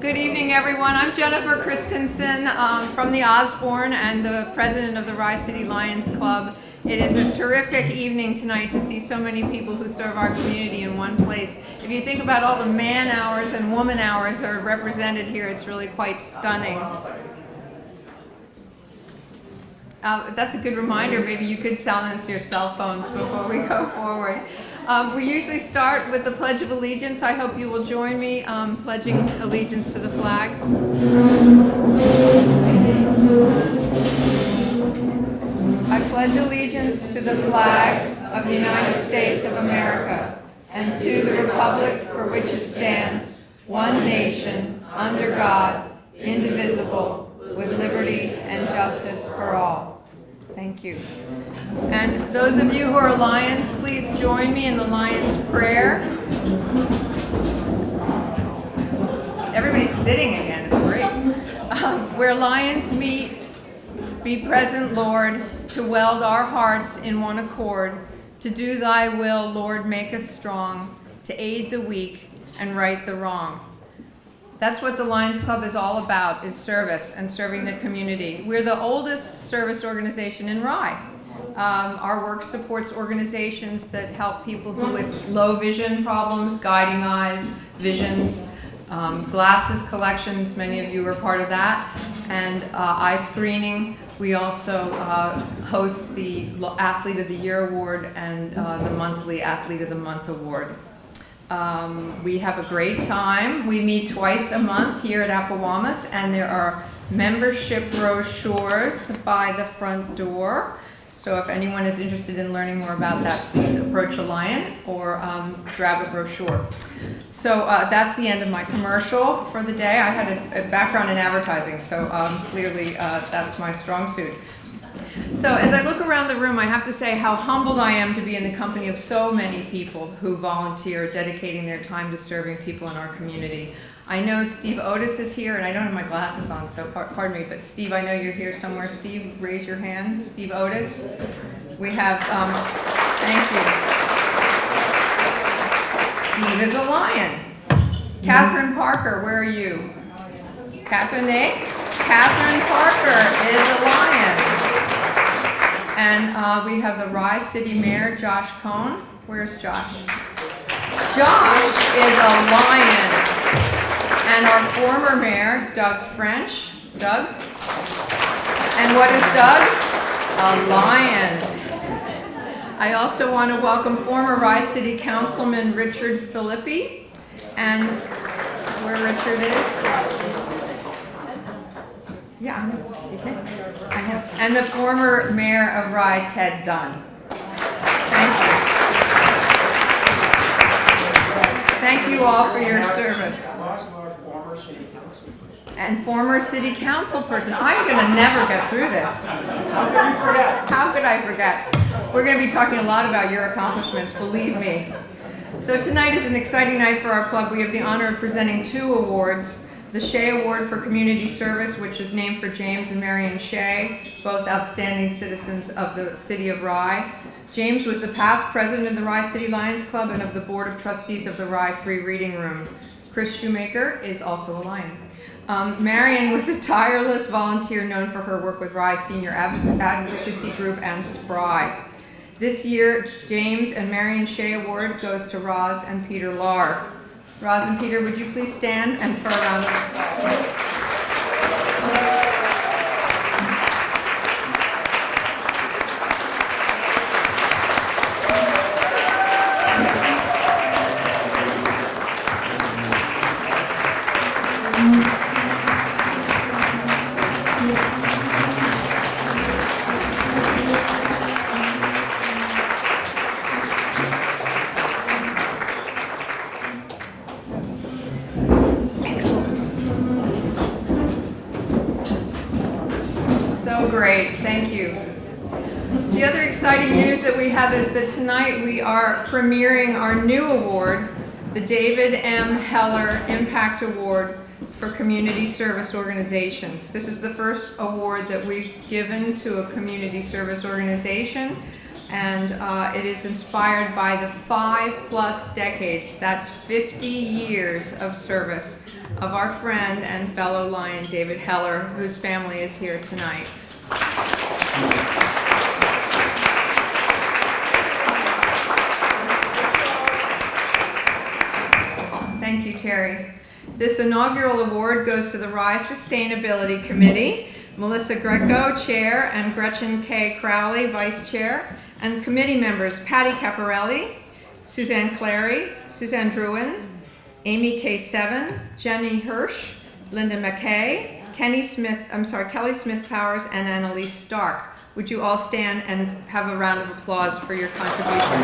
Good evening, everyone. I'm Jennifer Christensen from the Osborne and the president of the Rye City Lions Club. It is a terrific evening tonight to see so many people who serve our community in one place. If you think about all the man hours and woman hours that are represented here, it's really quite stunning. That's a good reminder. Maybe you could silence your cell phones before we go forward. We usually start with the Pledge of Allegiance. I hope you will join me pledging allegiance to the flag. I pledge allegiance to the flag of the United States of America and to the republic for which it stands, one nation, under God, indivisible, with liberty and justice for all. Thank you. And those of you who are Lions, please join me in the Lions prayer. Everybody's sitting again, it's great. Where Lions meet, be present, Lord, to weld our hearts in one accord, to do thy will, Lord, make us strong, to aid the weak and right the wrong. That's what the Lions Club is all about, is service and serving the community. We're the oldest service organization in Rye. Our work supports organizations that help people with low vision problems, guiding eyes, visions, glasses collections, many of you are part of that, and eye screening. We also host the Athlete of the Year Award and the monthly Athlete of the Month Award. We have a great time. We meet twice a month here at Appowamus, and there are membership brochures by the front door. So if anyone is interested in learning more about that, please approach a Lion or grab a brochure. So that's the end of my commercial for the day. I had a background in advertising, so clearly that's my strong suit. So as I look around the room, I have to say how humbled I am to be in the company of so many people who volunteer, dedicating their time to serving people in our community. I know Steve Otis is here, and I don't have my glasses on, so pardon me, but Steve, I know you're here somewhere. Steve, raise your hand. Steve Otis. We have, thank you. Steve is a Lion. Catherine Parker, where are you? Catherine, Catherine Parker is a Lion. And we have the Rye City Mayor, Josh Cohn. Where's Josh? Josh is a Lion. And our former mayor, Doug French. Doug? And what is Doug? A Lion. I also want to welcome former Rye City Councilman Richard Filippi. And where Richard is? Yeah, I know. He's next. I know. And the former mayor of Rye, Ted Dunn. Thank you. Thank you all for your service. And former city council person. I'm going to never get through this. How could you forget? How could I forget? We're going to be talking a lot about your accomplishments, believe me. So tonight is an exciting night for our club. We have the honor of presenting 2 awards. The Shea Award for Community Service, which is named for James and Marion Shea, both outstanding citizens of the city of Rye. James was the past president of the Rye City Lions Club and of the Board of Trustees of the Rye Free Reading Room. Chris Shoemaker is also a Lion. Marion was a tireless volunteer known for her work with Rye Senior Advocacy Group and SPRY. This year, James and Marion Shea Award goes to Roz and Peter Lahr. Roz and Peter, would you please stand and for a round of applause? Great, thank you. The other exciting news that we have is that tonight we are premiering our new award, the David M. Heller Impact Award for Community Service Organizations. This is the first award that we've given to a community service organization. And it is inspired by the 5+ decades, that's 50 years of service of our friend and fellow Lion David Heller, whose family is here tonight. Thank you, Terry. This inaugural award goes to the Rye Sustainability Committee, Melissa Greco, Chair, and Gretchen K. Crowley, Vice Chair, and committee members Patty Caparelli, Suzanne Clary, Suzanne Druin, Amy K. Seven, Jenny Hirsch, Linda McKay, Kelly Smith Powers, and Annalise Stark. Would you all stand and have a round of applause for your contribution?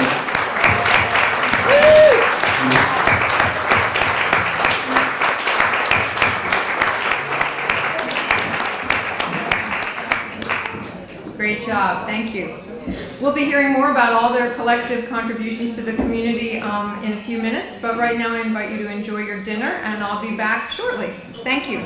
Great job, thank you. We'll be hearing more about all their collective contributions to the community in a few minutes, but right now I invite you to enjoy your dinner, and I'll be back shortly. Thank you.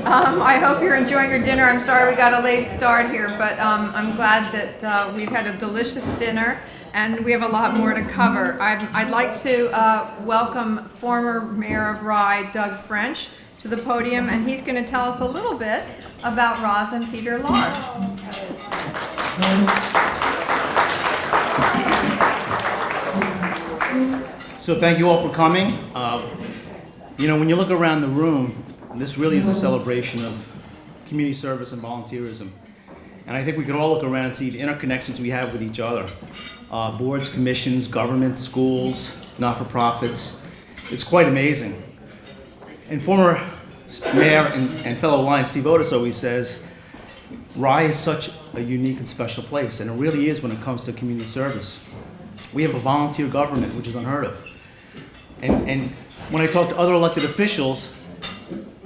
I hope you're enjoying your dinner. I'm sorry we got a late start here, but I'm glad that we've had a delicious dinner, and we have a lot more to cover. I'd like to welcome former Mayor of Rye, Doug French, to the podium, and he's going to tell us a little bit about Roz and Peter Lahr. So thank you all for coming. You know, when you look around the room, this really is a celebration of community service and volunteerism. And I think we could all look around and see the interconnections we have with each other. Boards, commissions, government, schools, not-for-profits. It's quite amazing. And former Mayor and fellow Lion Steve Otis always says, Rye is such a unique and special place, and it really is when it comes to community service. We have a volunteer government, which is unheard of. And when I talk to other elected officials,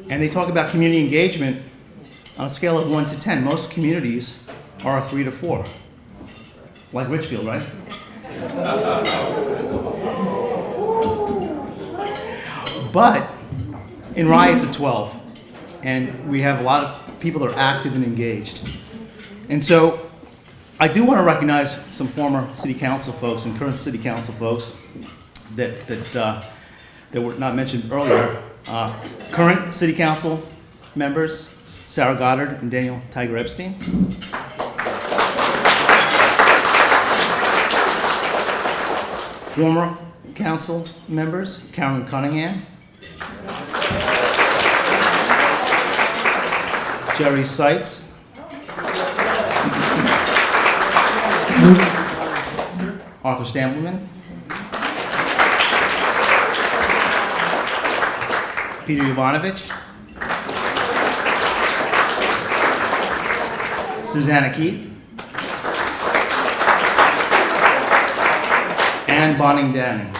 and they talk about community engagement, on a scale of 1 to 10, most communities are a 3 to 4. Like Richfield, right? But in Rye, it's a 12, and we have a lot of people that are active and engaged. And so I do want to recognize some former city council folks and current city council folks that were not mentioned earlier. Current city council members, Sarah Goddard and Daniel Tiger Epstein. Former council members, Carolyn Cunningham, Jerry Seitz, Arthur Stambleman, Peter Yovanovich, Susanna Keith, and Bonning Danning.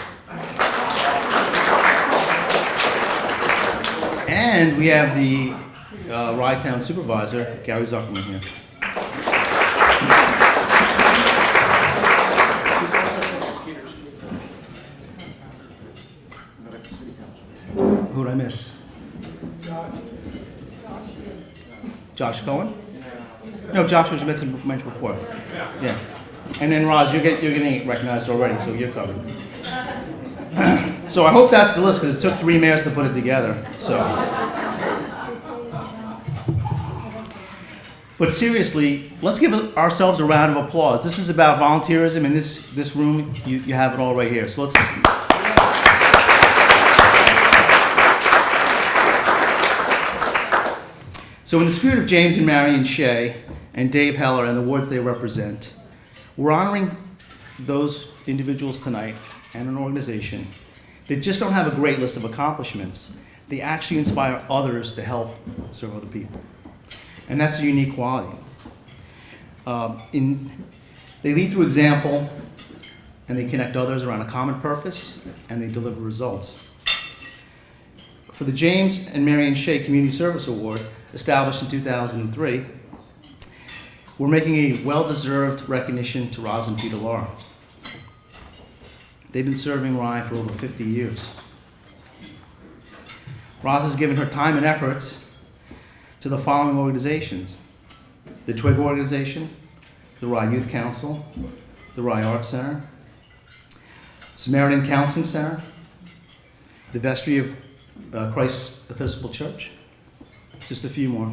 And we have the Rye Town Supervisor, Gary Zuckerman, here. Who did I miss? Josh Cohen? No, Josh was mentioned before. Yeah. And then Roz, you're getting recognized already, so you're covered. So I hope that's the list, because it took 3 mayors to put it together. So. But seriously, let's give ourselves a round of applause. This is about volunteerism, and this room, you have it all right here. So let's. So in the spirit of James and Marion Shea and Dave Heller and the wards they represent, we're honoring those individuals tonight and an organization that just don't have a great list of accomplishments. They actually inspire others to help serve other people. And that's a unique quality. They lead through example, and they connect others around a common purpose, and they deliver results. For the James and Marion Shea Community Service Award, established in 2003, we're making a well-deserved recognition to Roz and Peter Lahr. They've been serving Rye for over 50 years. Roz has given her time and efforts to the following organizations: the Twig Organization, the Rye Youth Council, the Rye Arts Center, Samaritan Counseling Center, the Vestry of Christ Episcopal Church, just a few more.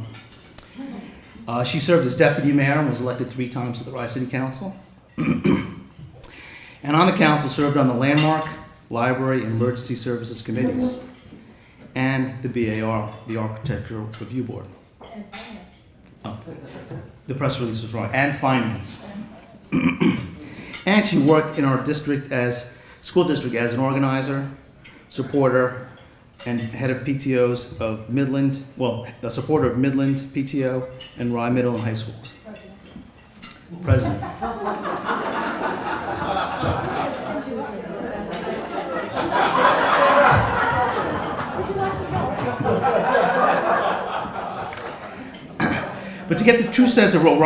She served as deputy mayor and was elected 3 times to the Rye City Council. And on the council served on the Landmark, Library, and Emergency Services Committees, and the BAR, the Architectural Review Board. And finance. Oh, the press release was wrong. And finance. And she worked in our school district as an organizer, supporter, and head of PTOs of Midland, a supporter of Midland PTO and Rye Middle and High Schools. President. But to get the true sense of what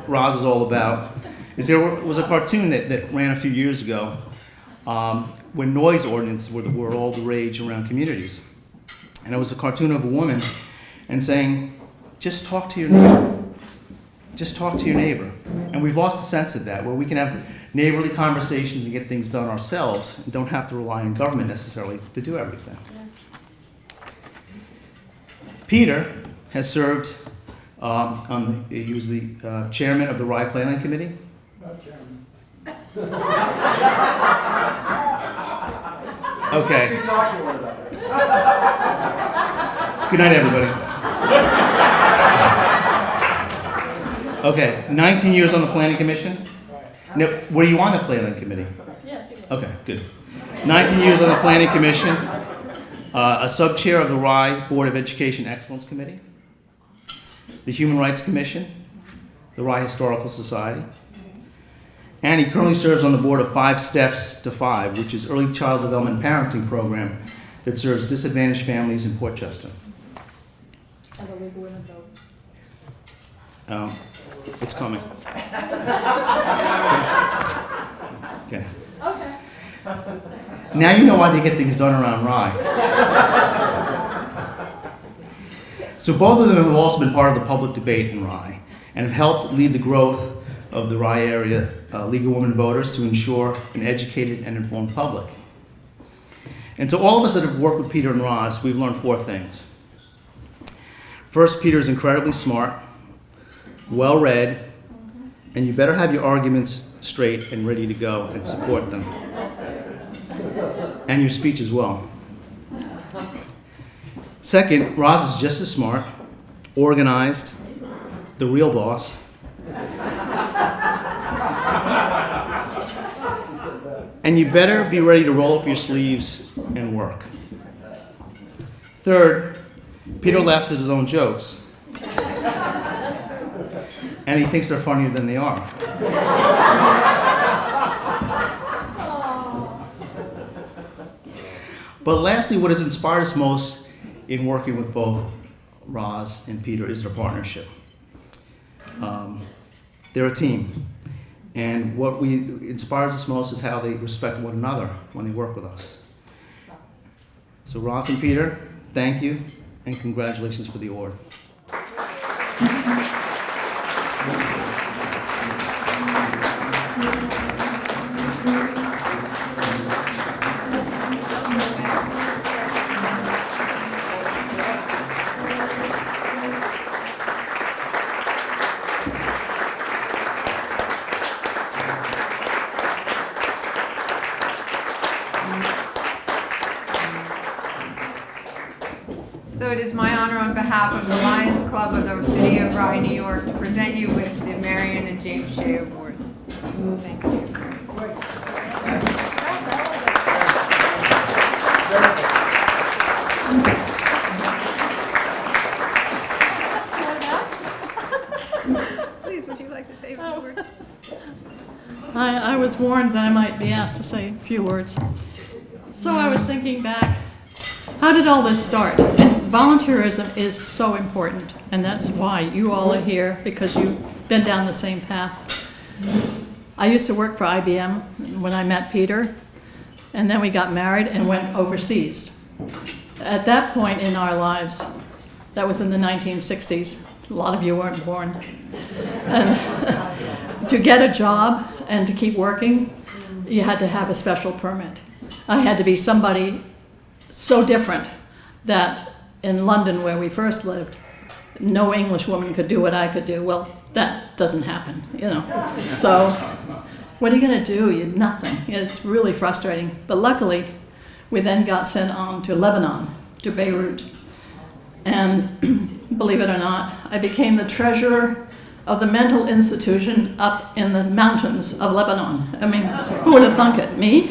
Roz is all about, there was a cartoon that ran a few years ago when noise ordinances were all the rage around communities. And it was a cartoon of a woman and saying, just talk to your neighbor. Just talk to your neighbor. And we've lost the sense of that, where we can have neighborly conversations and get things done ourselves and don't have to rely on government necessarily to do everything. Peter has served he was the chairman of the Rye Playland Committee. Not chairman. Okay. Be popular about it. Good night, everybody. Okay, 19 years on the Planning Commission. Now, were you on the Planning Committee? Yes, he was. Okay, good. 19 years on the Planning Commission, a sub-chair of the Rye Board of Education Excellence Committee, the Human Rights Commission, the Rye Historical Society, and he currently serves on the board of 5 Steps to 5, which is early child development parenting program that serves disadvantaged families in Port Chester. And the legal women vote. It's coming. Okay. Okay. Now you know why they get things done around Rye. So both of them have also been part of the public debate in Rye and have helped lead the growth of the Rye area League of Women Voters to ensure an educated and informed public. And so all of us that have worked with Peter and Roz, we've learned 4 things. First, Peter is incredibly smart, well-read, and you better have your arguments straight and ready to go and support them. And your speech as well. Second, Roz is just as smart, organized, the real boss. And you better be ready to roll up your sleeves and work. Third, Peter laughs at his own jokes. And he thinks they're funnier than they are. But lastly, what has inspired us most in working with both Roz and Peter is their partnership. They're a team. And what inspires us most is how they respect one another when they work with us. So Roz and Peter, thank you, and congratulations for the award. So it is my honor on behalf of the Lions Club of the City of Rye, New York, to present you with the Marion and James Shea Award. Thank you. Please, would you like to say a few words? I was warned that I might be asked to say a few words. So I was thinking back, how did all this start? And volunteerism is so important, and that's why you all are here, because you've been down the same path. I used to work for IBM when I met Peter, and then we got married and went overseas. At that point in our lives, that was in the 1960s, A lot of you weren't born. And to get a job and to keep working, you had to have a special permit. I had to be somebody so different that in London, where we first lived, no English woman could do what I could do. Well, that doesn't happen, you know. So what are you going to do? Nothing. It's really frustrating. But luckily, we then got sent on to Lebanon, to Beirut. And believe it or not, I became the treasurer of the mental institution up in the mountains of Lebanon. I mean, who would have thunk it? Me?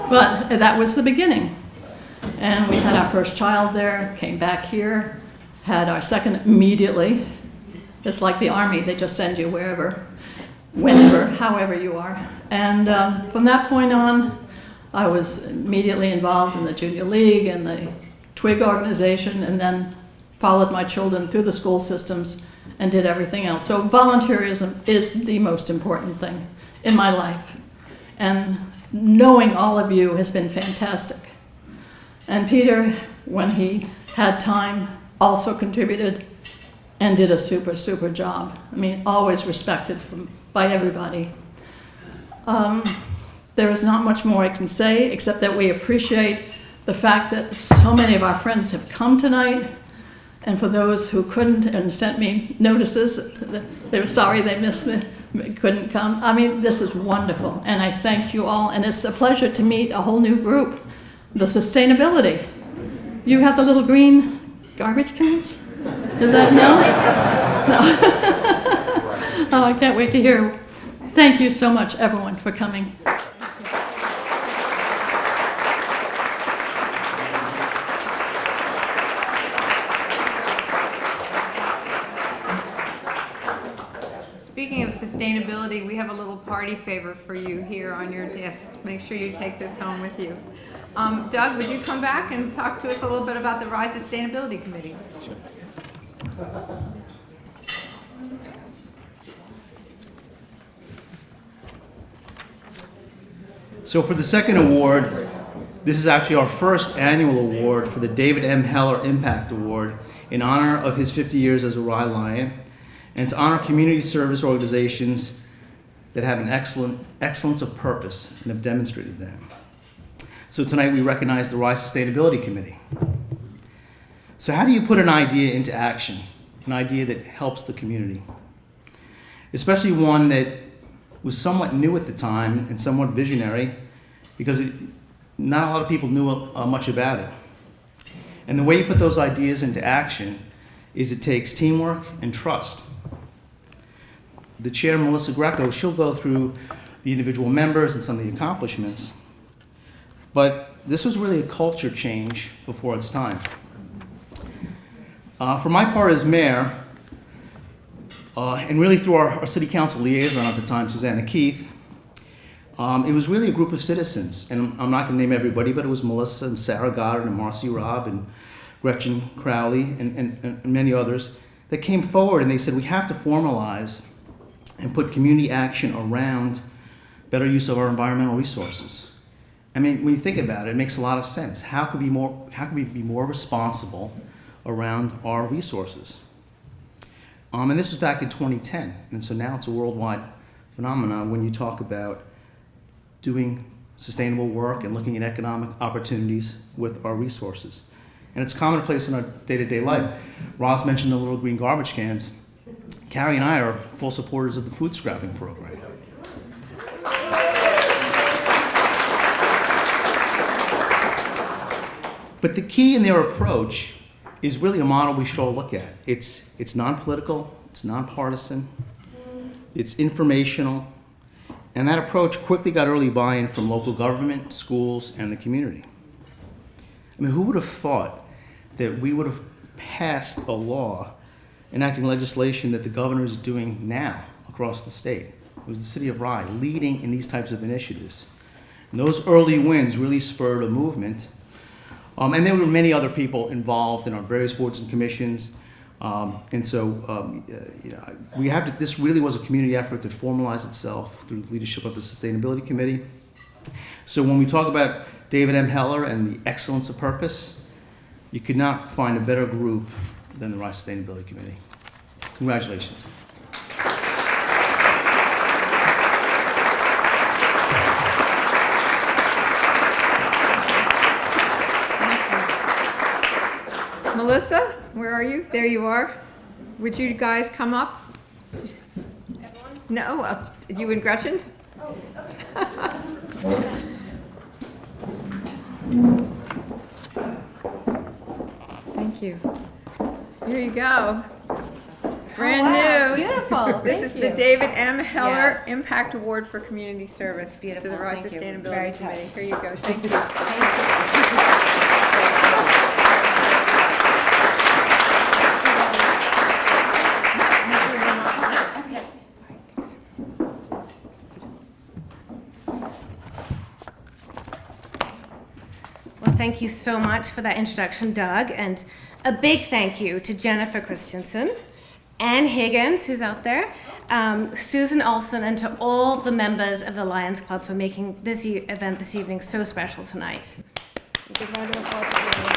But that was the beginning. And we had our first child there, came back here, had our second immediately. It's like the army, they just send you wherever, whenever, however you are. And from that point on, I was immediately involved in the Junior League and the Twig organization, and then followed my children through the school systems and did everything else. So volunteerism is the most important thing in my life. And knowing all of you has been fantastic. And Peter, when he had time, also contributed and did a super, super job. I mean, always respected by everybody. There is not much more I can say, except that we appreciate the fact that so many of our friends have come tonight. And for those who couldn't and sent me notices, they were sorry they missed me, couldn't come. I mean, this is wonderful, and I thank you all. And it's a pleasure to meet a whole new group, the sustainability. You have the little green garbage cans? Is that no? No. Oh, I can't wait to hear. Thank you so much, everyone, for coming. Speaking of sustainability, we have a little party favor for you here on your desk. Make sure you take this home with you. Doug, would you come back and talk to us a little bit about the Rye Sustainability Committee? Sure. So for the second award, this is actually our first annual award for the David M. Heller Impact Award in honor of his 50 years as a Rye Lion, and to honor community service organizations that have an excellence of purpose and have demonstrated that. So tonight we recognize the Rye Sustainability Committee. So how do you put an idea into action, an idea that helps the community? Especially one that was somewhat new at the time and somewhat visionary, because not a lot of people knew much about it. And the way you put those ideas into action is it takes teamwork and trust. The chair, Melissa Greco, she'll go through the individual members and some of the accomplishments, but this was really a culture change before its time. For my part as mayor, and really through our city council liaison at the time, Susanna Keith, it was really a group of citizens, and I'm not going to name everybody, but it was Melissa and Sarah Goddard and Marcy Robb and Gretchen Crowley and many others that came forward and they said we have to formalize and put community action around better use of our environmental resources. I mean, when you think about it, it makes a lot of sense. How can we be more responsible around our resources? And this was back in 2010, and so now it's a worldwide phenomenon when you talk about doing sustainable work and looking at economic opportunities with our resources. And it's commonplace in our day-to-day life. Ross mentioned the little green garbage cans. Carrie and I are full supporters of the food scrapping program. But the key in their approach is really a model we should all look at. It's non-political, it's nonpartisan, it's informational, and that approach quickly got early buy-in from local government, schools, and the community. I mean, who would have thought that we would have passed a law enacting legislation that the governor is doing now across the state? It was the city of Rye leading in these types of initiatives. And those early wins really spurred a movement. And there were many other people involved in our various boards and commissions. This really was a community effort that formalized itself through the leadership of the Sustainability Committee. So when we talk about David M. Heller and the excellence of purpose, you could not find a better group than the Rye Sustainability Committee. Congratulations. Melissa, where are you? There you are. Would you guys come up? No, you and Gretchen? Thank you. Here you go. Brand wow, new. beautiful. This Thank is you. the David M. Heller Yes. Impact Award for Community Service Beautiful. to the Rye Thank you. Very Sustainability Committee. touched. Here you go. Thank you. Well, thank you so much for that introduction, Doug, and a big thank you to Jennifer Christensen, Ann Higgins, who's out there, Susan Olson, and to all the members of the Lions Club for making this event this evening so special tonight. A big round of applause for them.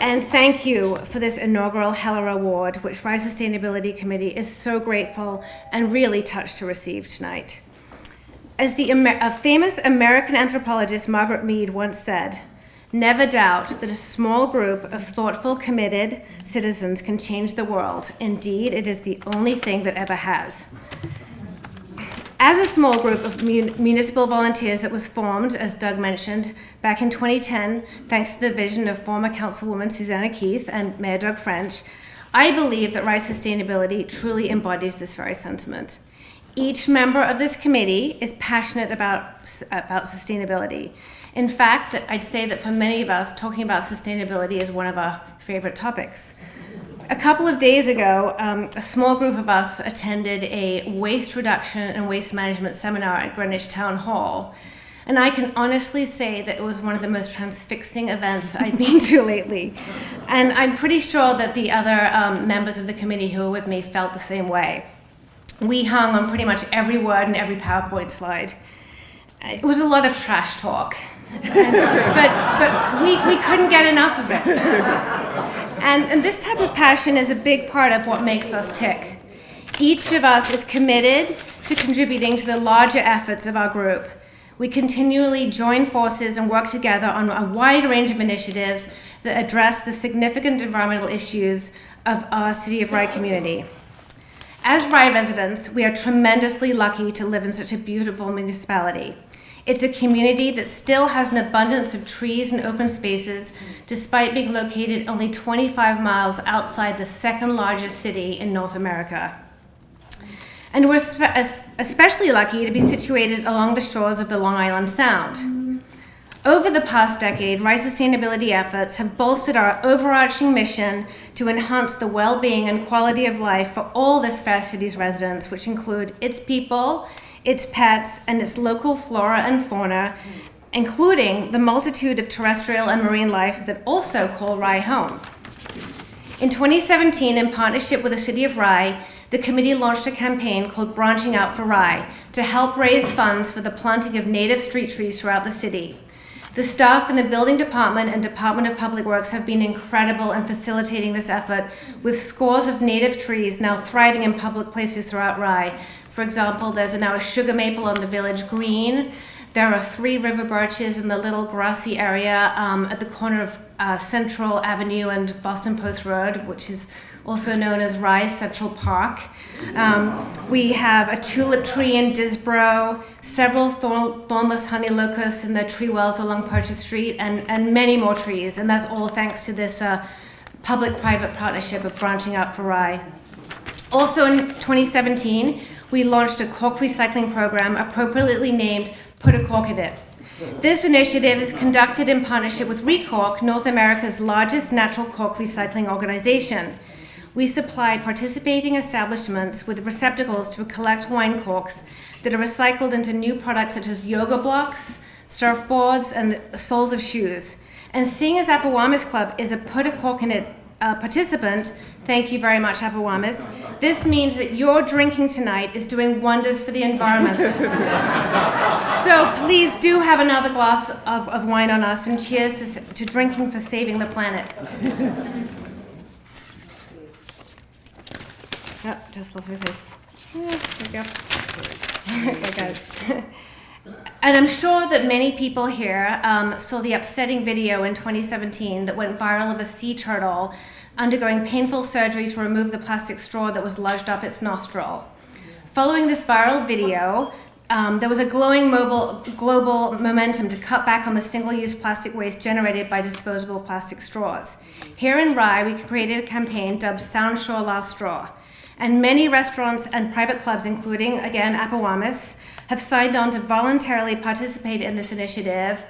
And thank you for this inaugural Heller Award, which Rye Sustainability Committee is so grateful and really touched to receive tonight. As a famous American anthropologist, Margaret Mead, once said, "Never doubt that a small group of thoughtful, committed citizens can change the world. Indeed, it is the only thing that ever has." As a small group of municipal volunteers that was formed, as Doug mentioned, back in 2010, thanks to the vision of former Councilwoman Susanna Keith and Mayor Doug French, I believe that Rye Sustainability truly embodies this very sentiment. Each member of this committee is passionate about sustainability. In fact, I'd say that for many of us, talking about sustainability is one of our favorite topics. A couple of days ago, a small group of us attended a waste reduction and waste management seminar at Greenwich Town Hall. And I can honestly say that it was one of the most transfixing events I've been to lately. And I'm pretty sure that the other members of the committee who were with me felt the same way. We hung on pretty much every word in every PowerPoint slide. It was a lot of trash talk, but we couldn't get enough of it. And this type of passion is a big part of what makes us tick. Each of us is committed to contributing to the larger efforts of our group. We continually join forces and work together on a wide range of initiatives that address the significant environmental issues of our City of Rye community. As Rye residents, we are tremendously lucky to live in such a beautiful municipality. It's a community that still has an abundance of trees and open spaces, despite being located only 25 miles outside the second largest city in North America. And we're especially lucky to be situated along the shores of the Long Island Sound. Over the past decade, Rye Sustainability efforts have bolstered our overarching mission to enhance the well-being and quality of life for all this fair city's residents, which include its people, its pets, and its local flora and fauna, including the multitude of terrestrial and marine life that also call Rye home. In 2017, in partnership with the City of Rye, the committee launched a campaign called Branching Out for Rye to help raise funds for the planting of native street trees throughout the city. The staff in the Building Department and Department of Public Works have been incredible in facilitating this effort, with scores of native trees now thriving in public places throughout Rye. For example, there's now a sugar maple on the village green. There are 3 river birches in the little grassy area at the corner of Central Avenue and Boston Post Road, which is also known as Rye Central Park. We have a tulip tree in Disbro, several thornless honey locusts in the tree wells along Purchase Street, and many more trees. And that's all thanks to this public-private partnership of Branching Out for Rye. Also in 2017, we launched a cork recycling program appropriately named Put a Cork in It. This initiative is conducted in partnership with ReCork, North America's largest natural cork recycling organization. We supply participating establishments with receptacles to collect wine corks that are recycled into new products such as yoga blocks, surfboards, and soles of shoes. And seeing as Appawamis Club is a Put a Cork in It participant, thank you very much, Appawamis. This means that your drinking tonight is doing wonders for the environment. So please do have another glass of wine on us, and cheers to drinking for saving the planet. Oh, just lost my face. Yeah, there we go. Okay. And I'm sure that many people here saw the upsetting video in 2017 that went viral of a sea turtle undergoing painful surgery to remove the plastic straw that was lodged up its nostril. Following this viral video, there was a global momentum to cut back on the single-use plastic waste generated by disposable plastic straws. Here in Rye, we created a campaign dubbed Sound Shore Last Straw. And many restaurants and private clubs, including, again, Appawamis, have signed on to voluntarily participate in this initiative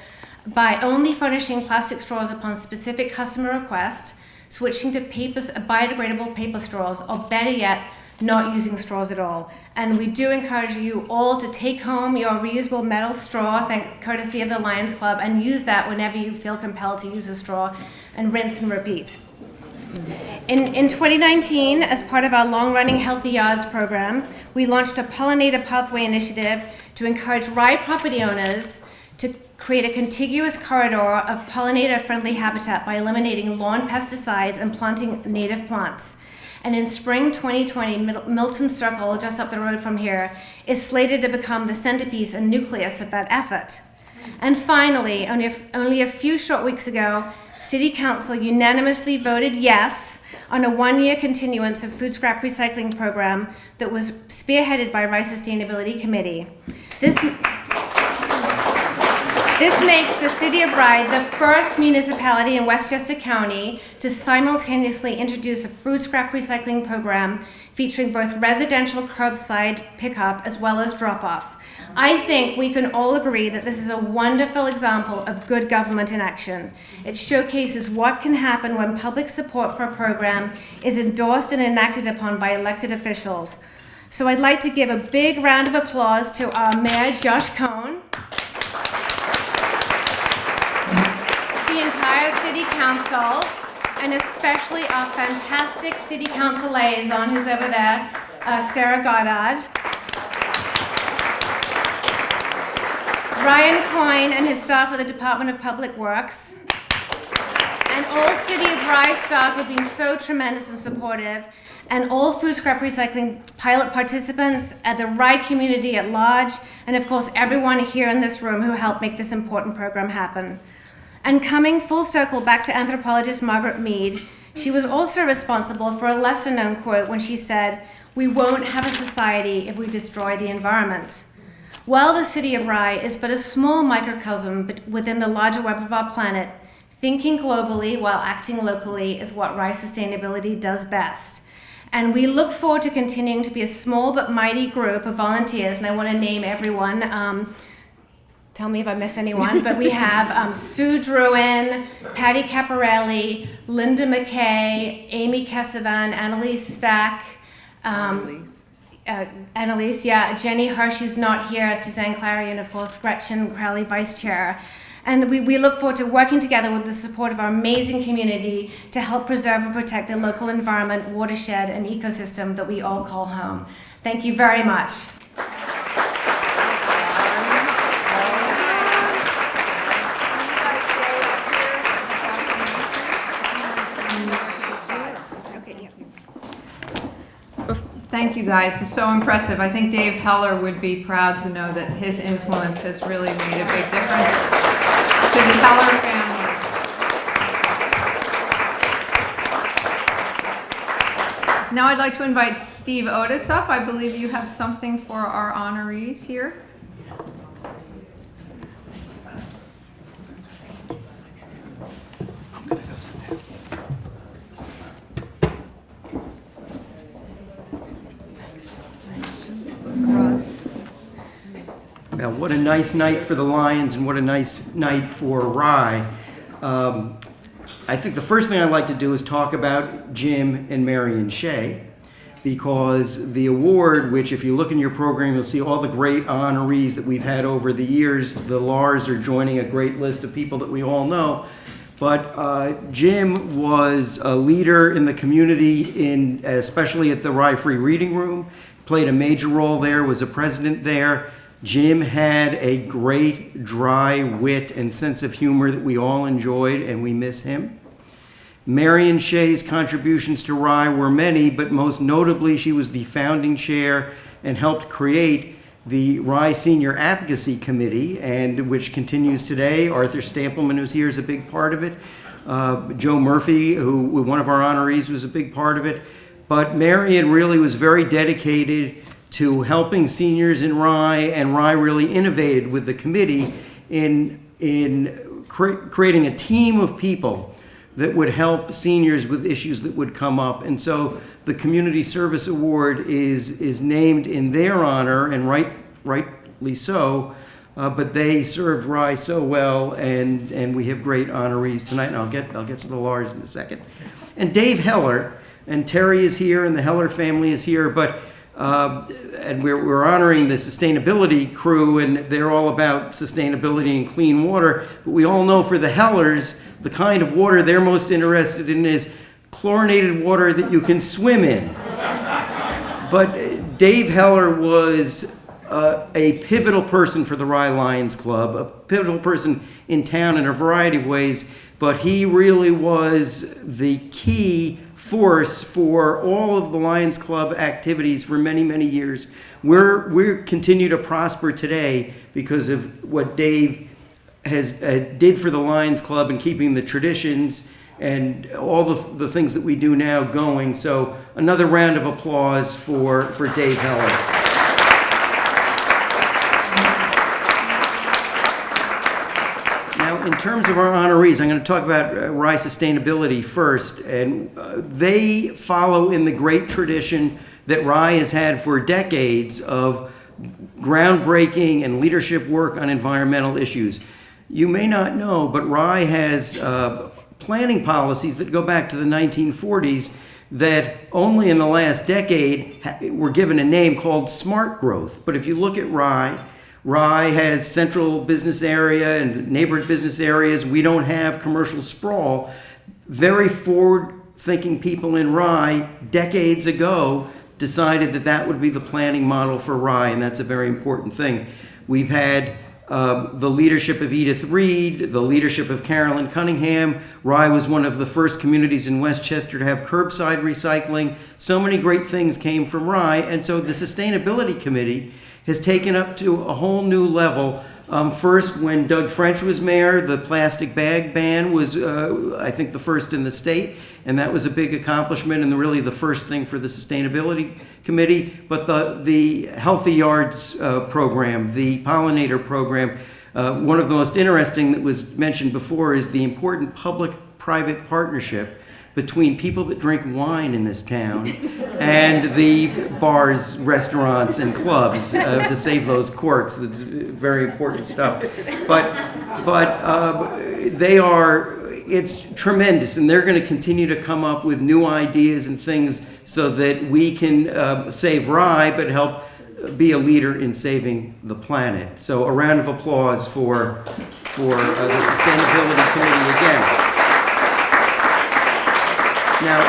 by only furnishing plastic straws upon specific customer request, switching to biodegradable paper straws, or better yet, not using straws at all. And we do encourage you all to take home your reusable metal straw, courtesy of the Lions Club, and use that whenever you feel compelled to use a straw, and rinse and repeat. In 2019, as part of our long-running Healthy Yards program, we launched a pollinator pathway initiative to encourage Rye property owners to create a contiguous corridor of pollinator-friendly habitat by eliminating lawn pesticides and planting native plants. And in spring 2020, Milton Circle, just up the road from here, is slated to become the centerpiece and nucleus of that effort. And finally, only a few short weeks ago, City Council unanimously voted yes on a one-year continuance of food scrap recycling program that was spearheaded by Rye Sustainability Committee. This makes the City of Rye the first municipality in Westchester County to simultaneously introduce a food scrap recycling program featuring both residential curbside pickup as well as drop-off. I think we can all agree that this is a wonderful example of good government in action. It showcases what can happen when public support for a program is endorsed and enacted upon by elected officials. So I'd like to give a big round of applause to our Mayor, Josh Cohn, the entire City Council, and especially our fantastic City Council liaison, who's over there, Sarah Goddard. Ryan Coyne and his staff at the Department of Public Works, and all City of Rye staff have been so tremendous and supportive, and all food scrap recycling pilot participants, at the Rye community at large, and of course everyone here in this room who helped make this important program happen. And coming full circle back to anthropologist Margaret Mead, she was also responsible for a lesser-known quote when she said, "We won't have a society if we destroy the environment." While the City of Rye is but a small microcosm within the larger web of our planet, thinking globally while acting locally is what Rye Sustainability does best. And we look forward to continuing to be a small but mighty group of volunteers, and I want to name everyone. Tell me if I miss anyone, but we have Sue Druin, Patty Caparelli, Linda McKay, Amy Kesavan, Annalise Stack, Annalise, yeah, Jenny Hirsch is not here, Suzanne Clary, and of course Gretchen Crowley, Vice Chair. And we look forward to working together with the support of our amazing community to help preserve and protect the local environment, watershed, and ecosystem that we all call home. Thank you very much. Thank you guys, it's so impressive. I think Dave Heller would be proud to know that his influence has really made a big difference to the Heller family. Now I'd like to invite Steve Otis up. I believe you have something for our honorees here. Well, what a nice night for the Lions and what a nice night for Rye. I think the first thing I'd like to do is talk about Jim and Marion Shea, because the award, which if you look in your program, you'll see all the great honorees that we've had over the years. The Lars are joining a great list of people that we all know. But Jim was a leader in the community, especially at the Rye Free Reading Room, played a major role there, was a president there. Jim had a great dry wit and sense of humor that we all enjoyed, and we miss him. Marion Shea's contributions to Rye were many, but most notably she was the founding chair and helped create the Rye Senior Advocacy Committee, and which continues today. Arthur Stampleman, who's here, is a big part of it. Joe Murphy, who one of our honorees, was a big part of it. But Marion really was very dedicated to helping seniors in Rye, and Rye really innovated with the committee in creating a team of people that would help seniors with issues that would come up. And so the Community Service Award is named in their honor, and rightly so, but they served Rye so well, and we have great honorees tonight, and I'll get to the Lars in a second. And Dave Heller, and Terry is here, and the Heller family is here, but and we're honoring the sustainability crew, and they're all about sustainability and clean water. But we all know for the Hellers, the kind of water they're most interested in is chlorinated water that you can swim in. But Dave Heller was a pivotal person for the Rye Lions Club, a pivotal person in town in a variety of ways, but he really was the key force for all of the Lions Club activities for many, many years. We continue to prosper today because of what Dave did for the Lions Club and keeping the traditions and all the things that we do now going. So another round of applause for Dave Heller. In terms of our honorees, I'm going to talk about Rye Sustainability first, and they follow in the great tradition that Rye has had for decades of groundbreaking and leadership work on environmental issues. You may not know, but Rye has planning policies that go back to the 1940s that only in the last decade were given a name called smart growth. But if you look at Rye has central business area and neighborhood business areas. We don't have commercial sprawl. Very forward-thinking people in Rye decades ago decided that that would be the planning model for Rye, and that's a very important thing. We've had the leadership of Edith Reed, the leadership of Carolyn Cunningham. Rye was one of the first communities in Westchester to have curbside recycling. So many great things came from Rye, and so the Sustainability Committee has taken up to a whole new level. First, when Doug French was mayor, the plastic bag ban was, I think, the first in the state, and that was a big accomplishment and really the first thing for the Sustainability Committee. But the Healthy Yards program, the pollinator program, one of the most interesting that was mentioned before is the important public-private partnership between people that drink wine in this town and the bars, restaurants, and clubs to save those corks. It's very important stuff. But it's tremendous, and they're going to continue to come up with new ideas and things so that we can save Rye, but help be a leader in saving the planet. So a round of applause for the Sustainability Committee again. Now,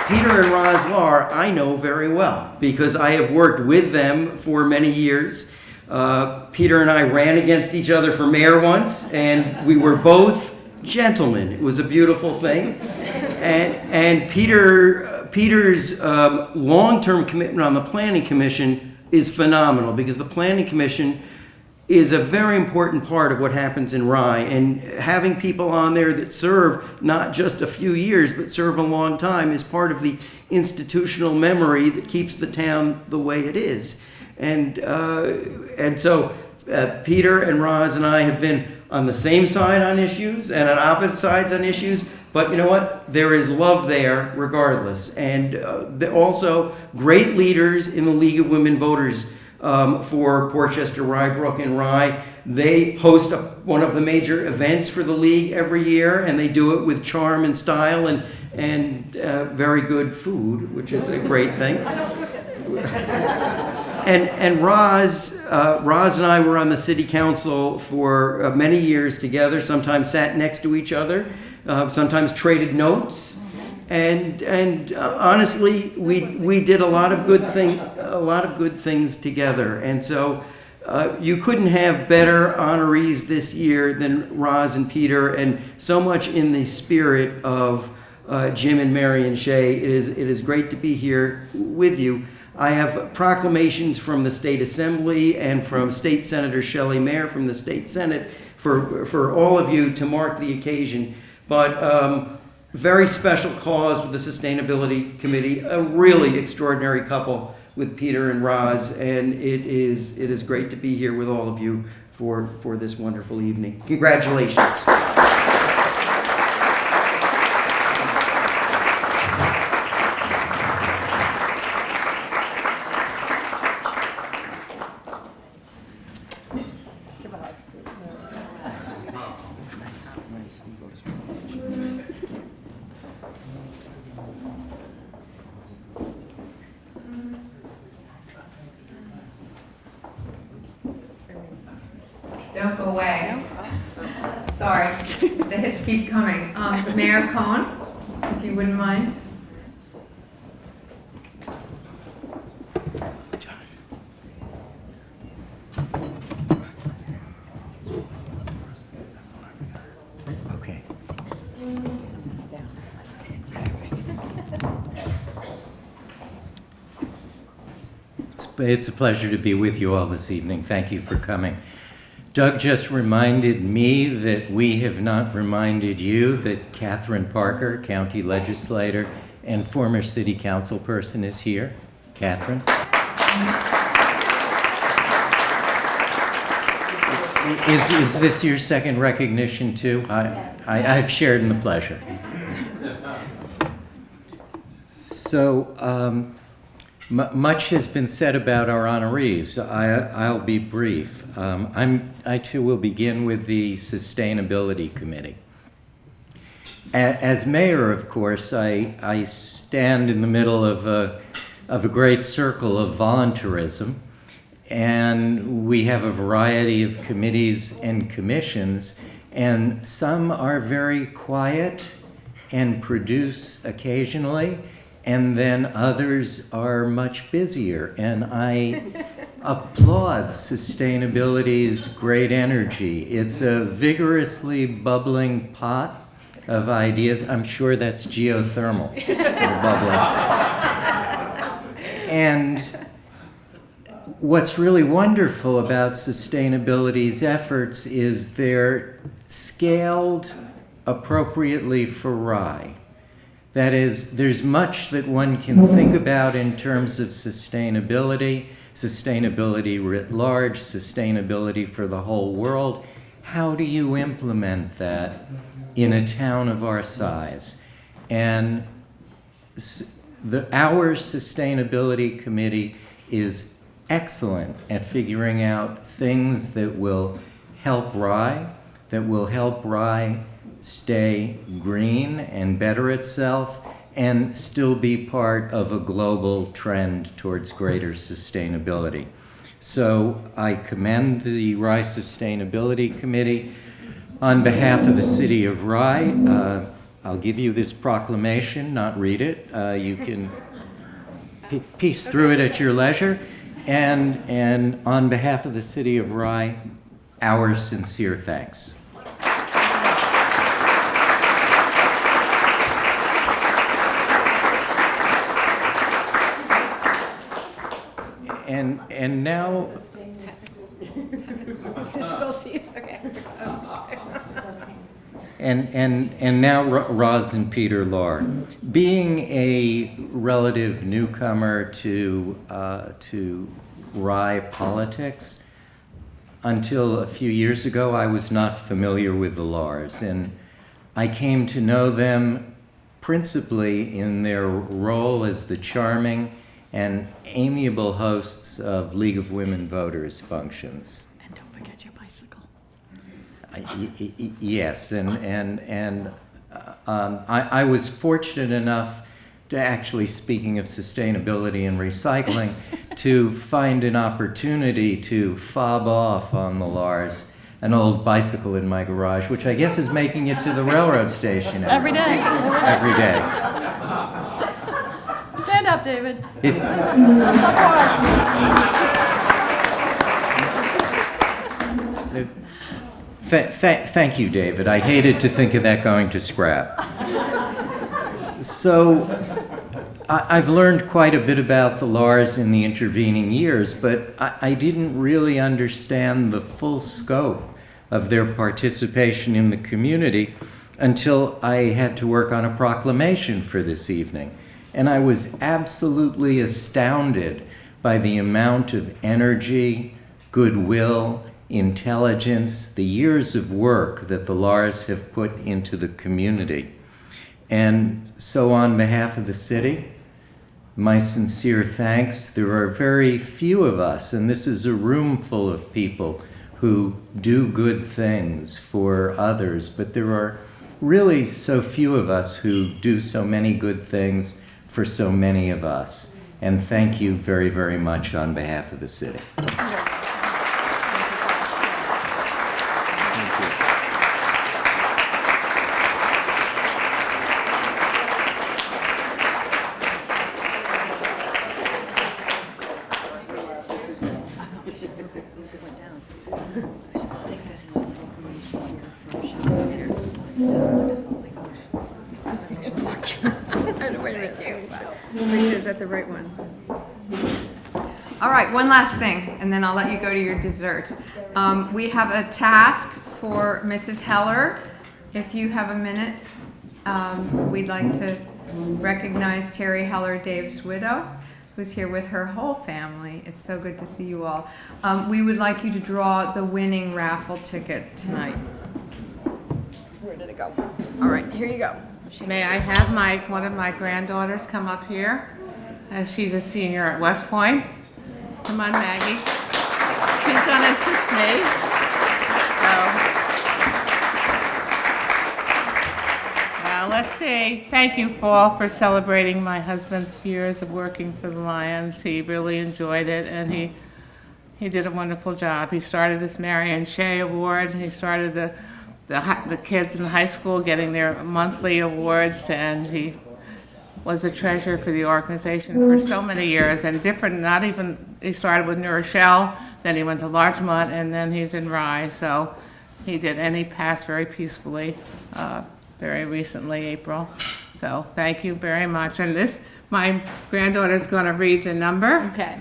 Peter and Roz Lahr, I know very well because I have worked with them for many years. Peter and I ran against each other for mayor once, and we were both gentlemen. It was a beautiful thing. And Peter's long-term commitment on the Planning Commission is phenomenal because the Planning Commission is a very important part of what happens in Rye, and having people on there that serve not just a few years but serve a long time is part of the institutional memory that keeps the town the way it is. And so Peter and Roz and I have been on the same side on issues and on opposite sides on issues, but you know what? There is love there regardless. And also great leaders in the League of Women Voters for Portchester, Rybrook, and Rye. They host one of the major events for the league every year, and they do it with charm and style and very good food, which is a great thing. And Roz and I were on the city council for many years together, sometimes sat next to each other, sometimes traded notes. And honestly, we did a lot of good things together. And so you couldn't have better honorees this year than Roz and Peter, and so much in the spirit of Jim and Marion Shea. It is great to be here with you. I have proclamations from the State Assembly and from State Senator Shelley Mayer from the State Senate for all of you to mark the occasion. But very special cause with the Sustainability Committee, a really extraordinary couple with Peter and Roz, and it is great to be here with all of you for this wonderful evening. Congratulations. Don't go away. Sorry, the hits keep coming. Mayor Cohen, if you wouldn't mind. Okay. It's a pleasure to be with you all this evening. Thank you for coming. Doug just reminded me that we have not reminded you that Catherine Parker, county legislator and former city council person, is here. Catherine? Is this your second recognition too? I've shared in the pleasure. So, much has been said about our honorees. I'll be brief. I too will begin with the Sustainability Committee. As mayor, of course, I stand in the middle of a great circle of volunteerism, and we have a variety of committees and commissions, and some are very quiet and produce occasionally, and then others are much busier. And I applaud sustainability's great energy. It's a vigorously bubbling pot of ideas. I'm sure that's geothermal bubbling. And what's really wonderful about sustainability's efforts is they're scaled appropriately for Rye. That is, there's much that one can think about in terms of sustainability writ large, sustainability for the whole world. How do you implement that in a town of our size? And our Sustainability Committee is excellent at figuring out things that will help Rye, stay green and better itself, and still be part of a global trend towards greater sustainability. So I commend the Rye Sustainability Committee. On behalf of the city of Rye, I'll give you this proclamation, not read it. You can piece through it at your leisure. And on behalf of the city of Rye, our sincere thanks. And now, and now Roz and Peter Lahr. Being a relative newcomer to Rye politics, until a few years ago, I was not familiar with the Lahrs, and I came to know them principally in their role as the charming and amiable hosts of League of Women Voters functions. And don't forget your bicycle. Yes, and I was fortunate enough actually speaking of sustainability and recycling, to find an opportunity to fob off on the Lars an old bicycle in my garage, which I guess is making it to the railroad station Every day. every day. Stand up, David. It's thank you, David. I hated to think of that going to scrap. So I've learned quite a bit about the Lars in the intervening years, but I didn't really understand the full scope of their participation in the community until I had to work on a proclamation for this evening. And I was absolutely astounded by the amount of energy, goodwill, intelligence, the years of work that the Lars have put into the community. And so on behalf of the city, my sincere thanks. There are very few of us, and this is a room full of people who do good things for others, but there are really so few of us who do so many good things for so many of us. And thank you very, very much on behalf of the city. Wait a minute. Make sure, is that the right one? All right, one last thing, and then I'll let you go to your dessert. We have a task for Mrs. Heller. If you have a minute, we'd like to recognize Terry Heller, Dave's widow, who's here with her whole family. It's so good to see you all. We would like you to draw the winning raffle ticket tonight. Where did it go? All right, here you go. May I have one of my granddaughters come up here? She's a senior at West Point. Come on, Maggie. She's going to assist me. Well, let's see. Thank you, Paul, for celebrating my husband's years of working for the Lions. He really enjoyed it, and he did a wonderful job. He started this Marion Shea Award. He started the kids in the high school getting their monthly awards, and he was a treasurer for the organization for so many years, and he started with New Rochelle, then he went to Larchmont, and then he's in Rye, so and he passed very peacefully very recently, April. So thank you very much. And my granddaughter's going to read the number. Okay.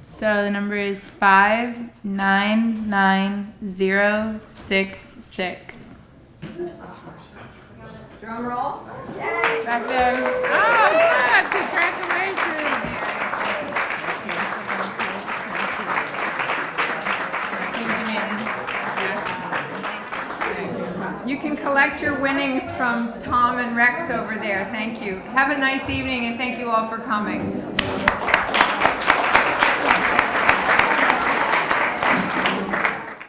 So the number is 599066. Drum roll. Back there. Oh, good. Congratulations. You can collect your winnings from Tom and Rex over there. Thank you. Have a nice evening, and thank you all for coming.